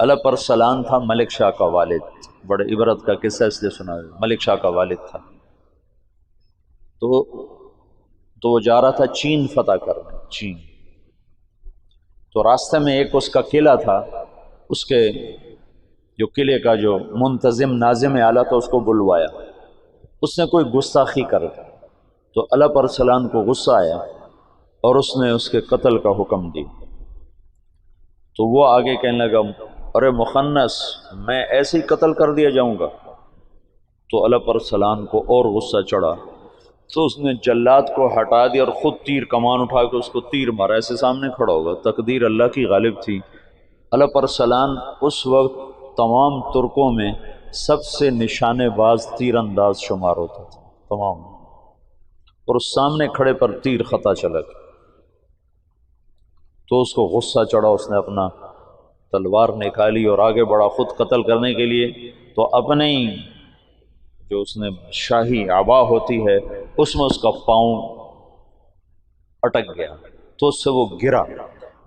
علپ ارسلان تھا ملک شاہ کا والد، بڑے عبرت کا قصہ اس لیے سنا، ملک شاہ کا والد تھا۔ تو وہ جا رہا تھا چین فتح کرنے، چین۔ تو راستے میں ایک اس کا قلعہ تھا، اس کے جو قلعے کا جو منتظم ناظم اعلیٰ تھا اس کو بلوایا، اس نے کوئی گستاخی کر دی تو علپ ارسلان کو غصہ آیا اور اس نے اس کے قتل کا حکم دی۔ تو وہ آگے کہنے لگا ارے مخنث، میں ایسے ہی قتل کر دیا جاؤں گا؟ تو علپ ارسلان کو اور غصہ چڑھا تو اس نے جلاد کو ہٹا دیا اور خود تیر کمان اٹھا کے اس کو تیر مارا، ایسے سامنے کھڑا ہوگا۔ تقدیر اللہ کی غالب تھی، علپ ارسلان اس وقت تمام ترکوں میں سب سے نشانے باز تیر انداز شمار ہوتا تھا تمام، اور اس سامنے کھڑے پر تیر خطا چلا گیا۔ تو اس کو غصہ چڑھا، اس نے اپنا تلوار نکالی اور آگے بڑھا خود قتل کرنے کے لیے۔ تو اپنے ہی جو اس نے شاہی عبا ہوتی ہے اس میں اس کا پاؤں اٹک گیا، تو اس سے وہ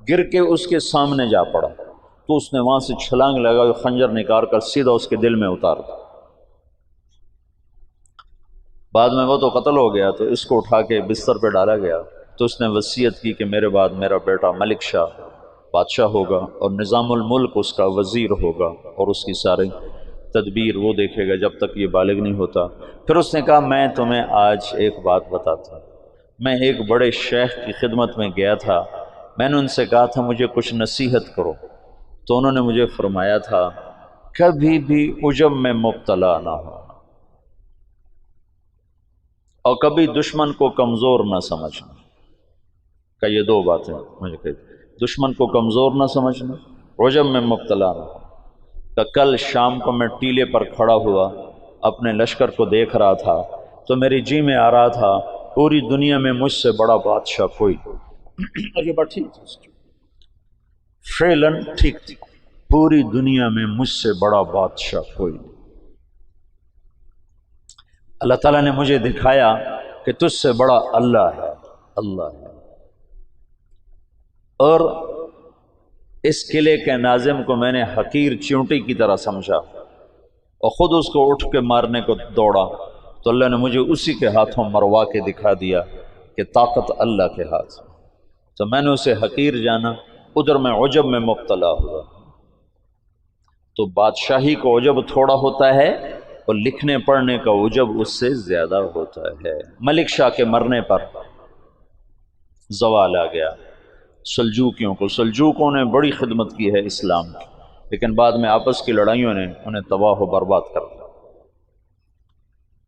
گر کے اس کے سامنے جا پڑا۔ تو اس نے وہاں سے چھلانگ لگا، خنجر نکال کر سیدھا اس کے دل میں اتار دیا۔ بعد میں وہ تو قتل ہو گیا، تو اس کو اٹھا کے بستر پہ ڈالا گیا۔ تو اس نے وصیت کی کہ میرے بعد میرا بیٹا ملک شاہ بادشاہ ہوگا اور نظام الملک اس کا وزیر ہوگا، اور اس کی ساری تدبیر وہ دیکھے گا جب تک یہ بالغ نہیں ہوتا۔ پھر اس نے کہا میں تمہیں آج ایک بات بتاتا ہوں، میں ایک بڑے شیخ کی خدمت میں گیا تھا، میں نے ان سے کہا تھا مجھے کچھ نصیحت کرو، تو انہوں نے مجھے فرمایا تھا کبھی بھی عجب میں مبتلا نہ ہو اور کبھی دشمن کو کمزور نہ سمجھنا۔ کہ یہ دو باتیں مجھے کہی، دشمن کو کمزور نہ سمجھنا، عجب میں مبتلا نہ ہو۔ کہ کل شام کو میں ٹیلے پر کھڑا ہوا اپنے لشکر کو دیکھ رہا تھا تو میری جی میں آ رہا تھا پوری دنیا میں مجھ سے بڑا بادشاہ کوئی اور یہ بات ٹھیک تھی، فعلاً ٹھیک تھی، پوری دنیا میں مجھ سے بڑا بادشاہ کوئی نہیں۔ اللہ تعالیٰ نے مجھے دکھایا کہ تجھ سے بڑا اللہ ہے، اللہ ہے۔ اور اس قلعے کے ناظم کو میں نے حقیر چیونٹی کی طرح سمجھا اور خود اس کو اٹھ کے مارنے کو دوڑا، تو اللہ نے مجھے اسی کے ہاتھوں مروا کے دکھا دیا کہ طاقت اللہ کے ہاتھ، تو میں نے اسے حقیر جانا، ادھر میں عجب میں مبتلا ہوا۔ تو بادشاہی کو عجب تھوڑا ہوتا ہے اور لکھنے پڑھنے کا عجب اس سے زیادہ ہوتا ہے۔ ملک شاہ کے مرنے پر زوال آ گیا سلجوکیوں کو، سلجوکوں نے بڑی خدمت کی ہے اسلام کی، لیکن بعد میں آپس کی لڑائیوں نے انہیں تباہ و برباد کر دیا۔